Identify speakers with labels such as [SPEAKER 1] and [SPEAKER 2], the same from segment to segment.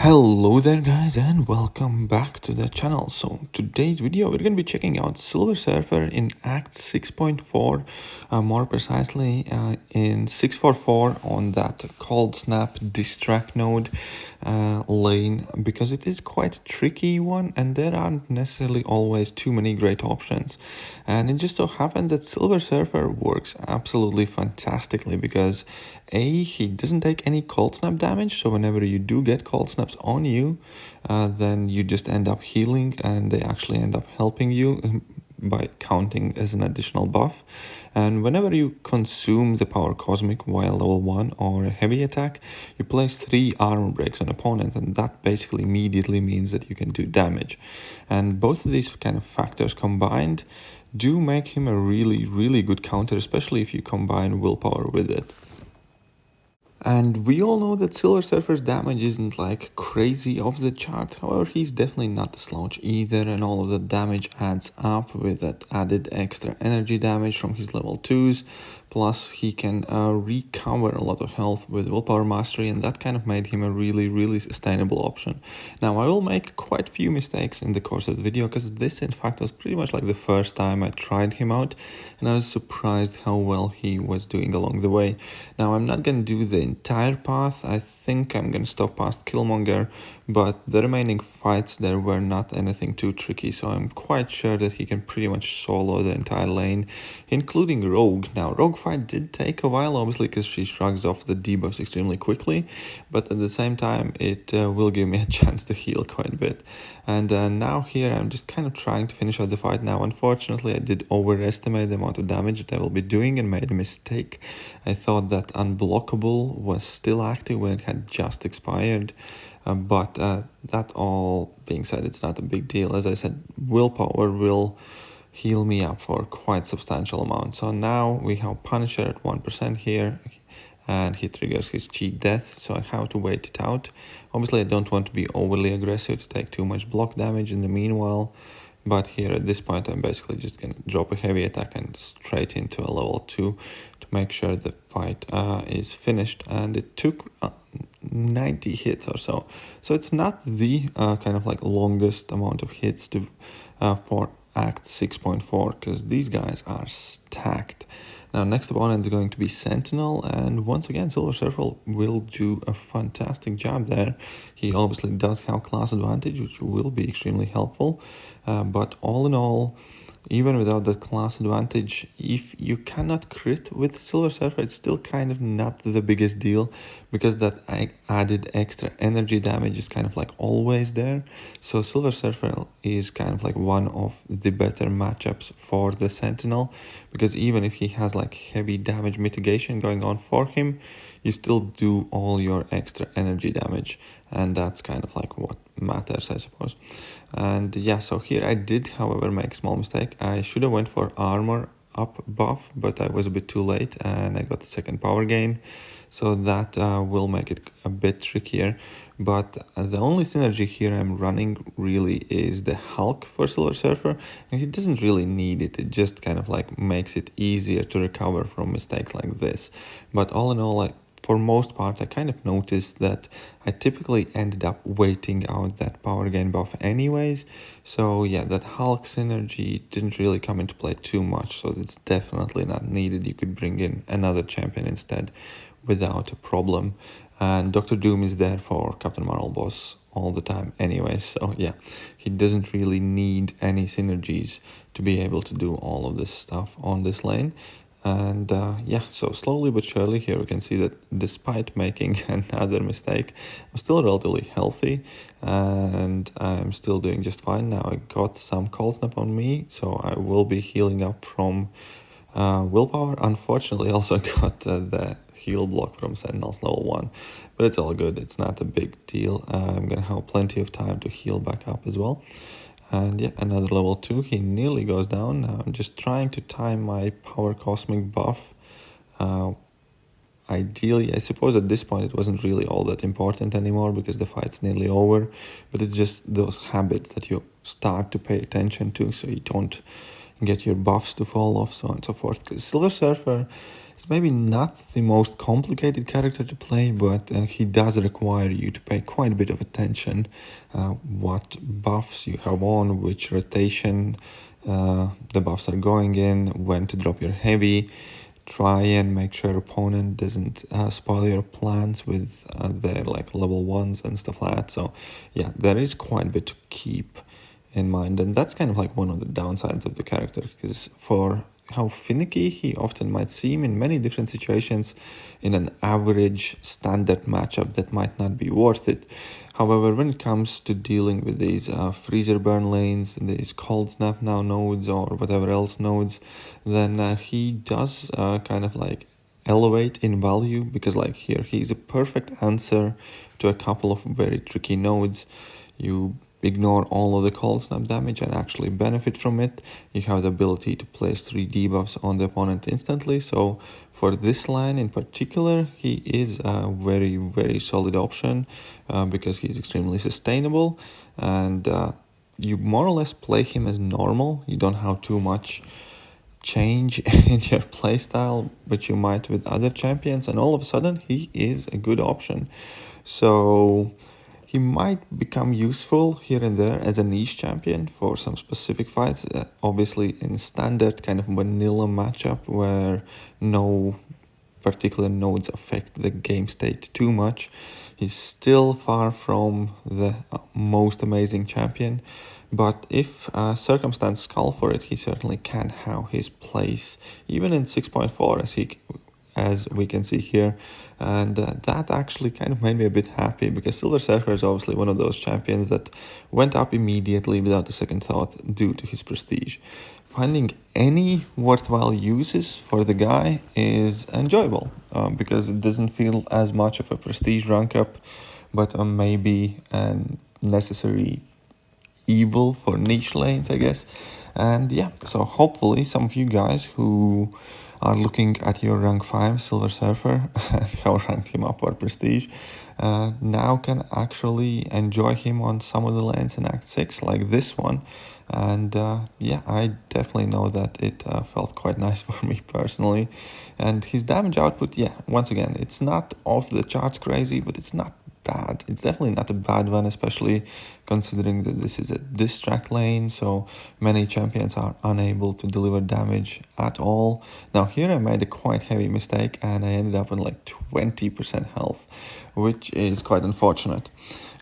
[SPEAKER 1] Hello there guys and welcome back to the channel. So today's video we're going to be checking out Silver Surfer in Act 6.4, more precisely in 6.4.4 on that Cold Snap Distrack node lane, because it is quite a tricky one and there aren't necessarily always too many great options. And it just so happens that Silver Surfer works absolutely fantastically because he doesn't take any cold snap damage, so whenever you do get cold snaps on you, then you just end up healing and they actually end up helping you by counting as an additional buff. And whenever you consume the power cosmic while level 1 or a heavy attack, you place 3 armor breaks on opponent, and that basically immediately means that you can do damage. And both of these kind of factors combined do make him a really good counter, especially if you combine willpower with it. And we all know that Silver Surfer's damage isn't like crazy off the chart. However, he's definitely not a slouch either, and all of the damage adds up with that added extra energy damage from his level 2s. Plus, he can recover a lot of health with Willpower Mastery, and that kind of made him a really sustainable option. Now, I will make quite a few mistakes in the course of the video, because this, in fact, was pretty much like the first time I tried him out, and I was surprised how well he was doing along the way. Now, I'm not going to do the entire path. I think I'm going to stop past Killmonger, but the remaining fights there were not anything too tricky, so I'm quite sure that he can pretty much solo the entire lane, including Rogue. Now, Rogue fight did take a while, obviously, because she shrugs off the debuffs extremely quickly, but at the same time, it will give me a chance to heal quite a bit. And now here, I'm just kind of trying to finish out the fight. Now, unfortunately, I did overestimate the amount of damage that I will be doing and made a mistake. I thought that Unblockable was still active when it had just expired. But that all being said, it's not a big deal. As I said, willpower will heal me up for quite substantial amount. So now we have Punisher at 1% here, and he triggers his cheat death, so I have to wait it out. Obviously, I don't want to be overly aggressive to take too much block damage in the meanwhile, but here at this point I'm basically just gonna drop a heavy attack and straight into a level 2 to make sure the fight is finished. And it took 90 hits or so, so it's not the kind of like longest amount of hits to for Act 6.4, because these guys are stacked. Now, next opponent is going to be Sentinel, and once again, Silver Surfer will do a fantastic job there. He obviously does have class advantage, which will be extremely helpful, but all in all, even without that class advantage, if you cannot crit with Silver Surfer, it's still kind of not the biggest deal, because that added extra energy damage is kind of like always there. So Silver Surfer is kind of like one of the better matchups for the Sentinel, because even if he has like heavy damage mitigation going on for him, you still do all your extra energy damage, and that's kind of like what matters, I suppose. And yeah, so here I did, however, make a small mistake. I should have went for armor up buff, but I was a bit too late and I got the second power gain, so that will make it a bit trickier. But the only synergy here I'm running really is the Hulk for Silver Surfer, and he doesn't really need it. It just kind of like makes it easier to recover from mistakes like this. But all in all, like, for most part, I kind of noticed that I typically ended up waiting out that power gain buff anyways. So yeah, that Hulk synergy didn't really come into play too much, so it's definitely not needed. You could bring in another champion instead without a problem. And Dr. Doom is there for Captain Marvel boss all the time anyways, so yeah, he doesn't really need any synergies to be able to do all of this stuff on this lane. And yeah, so slowly but surely here we can see that despite making another mistake, I'm still relatively healthy and I'm still doing just fine. Now I got some cold snap on me, so I will be healing up from willpower. Unfortunately, also got the heal block from Sentinel's level 1, but it's all good. It's not a big deal. I'm gonna have plenty of time to heal back up as well. And yeah, another level 2, he nearly goes down. Now I'm just trying to time my power cosmic buff. Ideally, I suppose at this point it wasn't really all that important anymore because the fight's nearly over, but it's just those habits that you start to pay attention to, so you don't get your buffs to fall off, so on and so forth. 'Cause Silver Surfer is maybe not the most complicated character to play, but he does require you to pay quite a bit of attention what buffs you have on, which rotation the buffs are going in, when to drop your heavy. Try and make sure opponent doesn't spoil your plans with their like level ones and stuff like that. So yeah, there is quite a bit to keep in mind, and that's kind of like one of the downsides of the character, because for how finicky he often might seem in many different situations in an average standard matchup that might not be worth it. However, when it comes to dealing with these freezer burn lanes, these cold snap now nodes or whatever else nodes, then he does kind of like elevate in value, because like here he's a perfect answer to a couple of very tricky nodes. You ignore all of the cold snap damage and actually benefit from it. You have the ability to place 3 debuffs on the opponent instantly, so for this line in particular he is a very solid option because he's extremely sustainable, and you more or less play him as normal. You don't have too much change in your playstyle, but you might with other champions, and all of a sudden he is a good option. So he might become useful here and there as a niche champion for some specific fights. Obviously, in standard kind of vanilla matchup where no particular nodes affect the game state too much, he's still far from the most amazing champion. But if circumstances call for it, he certainly can have his place, even in 6.4, as we can see here. And that actually kind of made me a bit happy, because Silver Surfer is obviously one of those champions that went up immediately without a second thought due to his prestige. Finding any worthwhile uses for the guy is enjoyable because it doesn't feel as much of a prestige rank up, but maybe a necessary evil for niche lanes, I guess. And yeah, so hopefully some of you guys who are looking at your rank 5 Silver Surfer and how ranked him up for prestige now can actually enjoy him on some of the lanes in Act 6, like this one. And yeah, I definitely know that it felt quite nice for me personally. And his damage output, yeah, once again, it's not off the charts crazy, but it's not bad. It's definitely not a bad one, especially considering that this is a Distrack lane, so many champions are unable to deliver damage at all. Now here I made a quite heavy mistake and I ended up on like 20% health, which is quite unfortunate.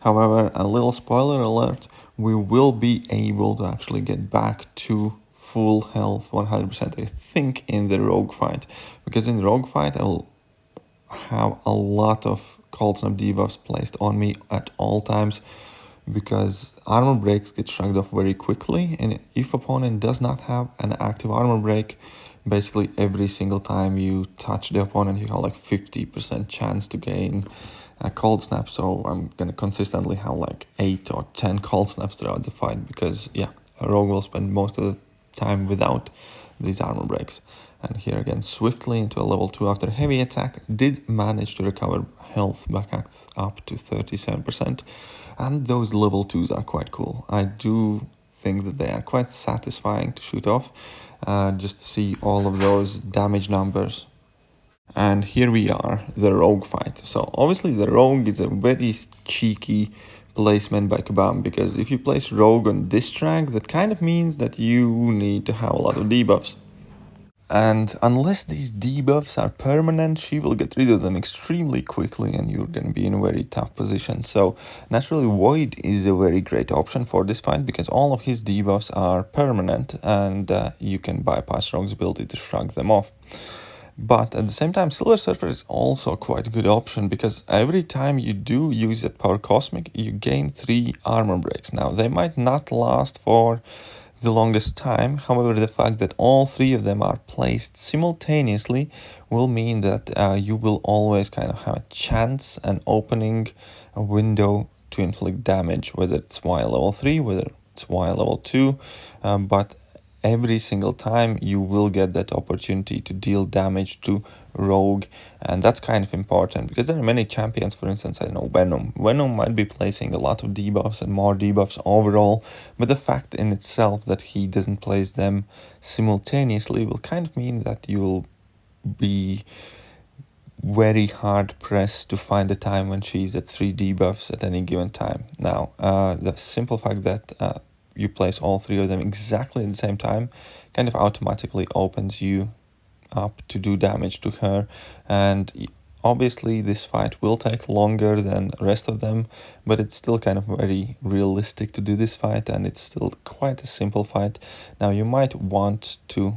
[SPEAKER 1] However, a little spoiler alert, we will be able to actually get back to full health 100%, I think, in the rogue fight, because in the rogue fight I will have a lot of cold snap debuffs placed on me at all times, because armor breaks get shrugged off very quickly, and if opponent does not have an active armor break, basically every single time you touch the opponent you have like 50% chance to gain a cold snap. So I'm gonna consistently have like 8 or 10 cold snaps throughout the fight, because yeah, a rogue will spend most of the time without these armor breaks. And here again, swiftly into a level 2 after heavy attack, did manage to recover health back up to 37%. And those level 2s are quite cool. I do think that they are quite satisfying to shoot off, just to see all of those damage numbers. And here we are, the rogue fight. So obviously the rogue is a very cheeky placement by Kabam, because if you place rogue on Distrack, that kind of means that you need to have a lot of debuffs. And unless these debuffs are permanent, she will get rid of them extremely quickly and you're going to be in a very tough position. So naturally Void is a very great option for this fight, because all of his debuffs are permanent and you can bypass Rogue's ability to shrug them off. But at the same time, Silver Surfer is also quite a good option, because every time you do use that Power Cosmic, you gain 3 armor breaks. Now, they might not last for the longest time. However, the fact that all 3 of them are placed simultaneously will mean that you will always kind of have a chance and opening a window to inflict damage, whether it's Y level 3, whether it's Y level 2, but every single time you will get that opportunity to deal damage to rogue, and that's kind of important because there are many champions. For instance, I know Venom might be placing a lot of debuffs and more debuffs overall, but the fact in itself that he doesn't place them simultaneously will kind of mean that you will be very hard pressed to find a time when she's at 3 debuffs at any given time. Now, the simple fact that you place all 3 of them exactly at the same time kind of automatically opens you up to do damage to her, and obviously this fight will take longer than the rest of them, but it's still kind of very realistic to do this fight, and it's still quite a simple fight. Now you might want to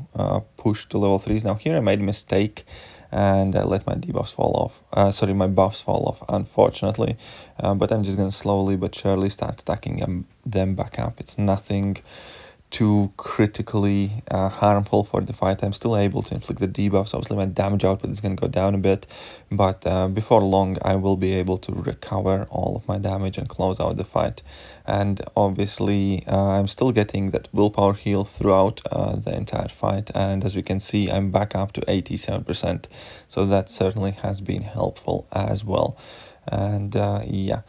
[SPEAKER 1] push to level 3s. Now here I made a mistake and I let my debuffs fall off, sorry, my buffs fall off, unfortunately, but I'm just gonna slowly but surely start stacking them back up. It's nothing too critically harmful for the fight. I'm still able to inflict the debuffs. Obviously my damage output is going to go down a bit, but before long I will be able to recover all of my damage and close out the fight. And obviously I'm still getting that willpower heal throughout the entire fight, and as we can see I'm back up to 87%, so that certainly has been helpful as well. And yeah,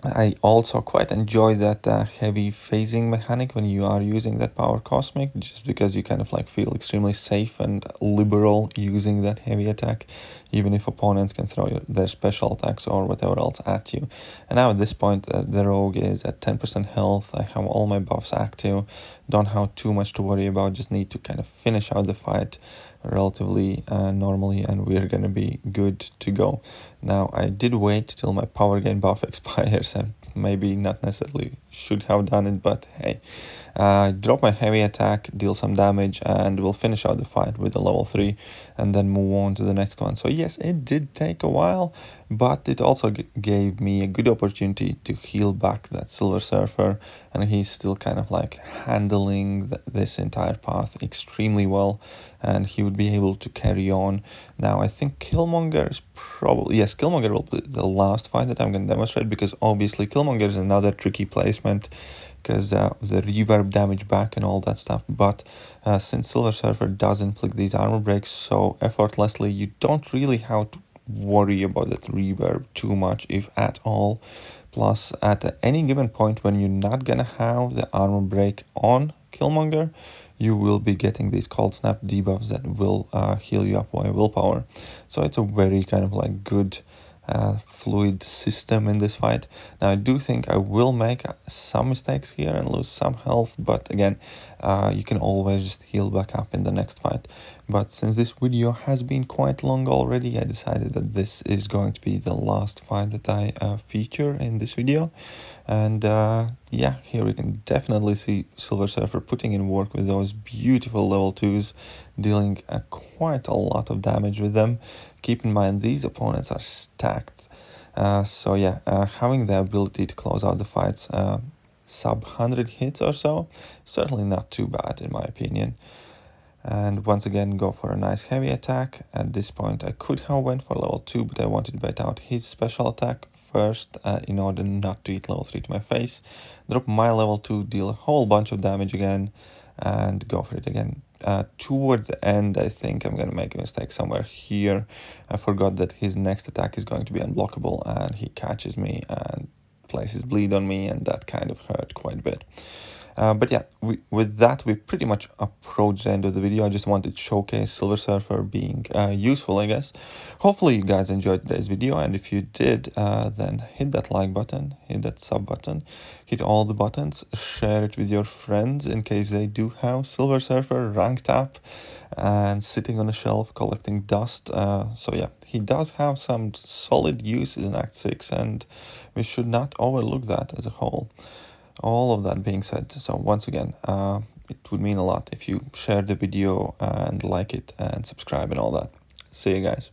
[SPEAKER 1] I also quite enjoy that heavy phasing mechanic when you are using that power cosmic, just because you kind of like feel extremely safe and liberal using that heavy attack, even if opponents can throw their special attacks or whatever else at you. And now at this point the rogue is at 10% health. I have all my buffs active, don't have too much to worry about, just need to kind of finish out the fight relatively normally, and we're gonna be good to go. Now I did wait till my power gain buff expires, and maybe not necessarily should have done it, but hey, drop my heavy attack, deal some damage, and we'll finish out the fight with a level 3 and then move on to the next one. So yes, it did take a while, but it also gave me a good opportunity to heal back that Silver Surfer, and he's still kind of like handling this entire path extremely well, and he would be able to carry on. Now I think Killmonger is probably, yes, Killmonger will be the last fight that I'm going to demonstrate, because obviously Killmonger is another tricky placement because the reverb damage back and all that stuff, but since Silver Surfer does inflict these armor breaks so effortlessly, you don't really have to worry about that reverb too much, if at all. Plus, at any given point when you're not gonna have the armor break on Killmonger, you will be getting these cold snap debuffs that will heal you up by willpower. So it's a very kind of like good fluid system in this fight. Now I do think I will make some mistakes here and lose some health, but again, you can always just heal back up in the next fight. But since this video has been quite long already, I decided that this is going to be the last fight that I feature in this video. And yeah, here we can definitely see Silver Surfer putting in work with those beautiful level 2s, dealing quite a lot of damage with them. Keep in mind, these opponents are stacked. So yeah, having the ability to close out the fights sub 100 hits or so, certainly not too bad in my opinion. And once again, go for a nice heavy attack. At this point I could have went for level 2, but I wanted to bait out his special attack first in order not to eat level 3 to my face. Drop my level 2, deal a whole bunch of damage again, and go for it again. Toward the end, I think I'm going to make a mistake somewhere here. I forgot that his next attack is going to be unblockable, and he catches me and places bleed on me, and that kind of hurt quite a bit. But yeah, with that, we pretty much approached the end of the video. I just wanted to showcase Silver Surfer being useful, I guess. Hopefully you guys enjoyed today's video, and if you did, then hit that like button, hit that sub button, hit all the buttons, share it with your friends in case they do have Silver Surfer ranked up and sitting on a shelf collecting dust. So yeah, he does have some solid uses in Act 6, and we should not overlook that as a whole. All of that being said, so once again, it would mean a lot if you share the video and like it and subscribe and all that. See you guys.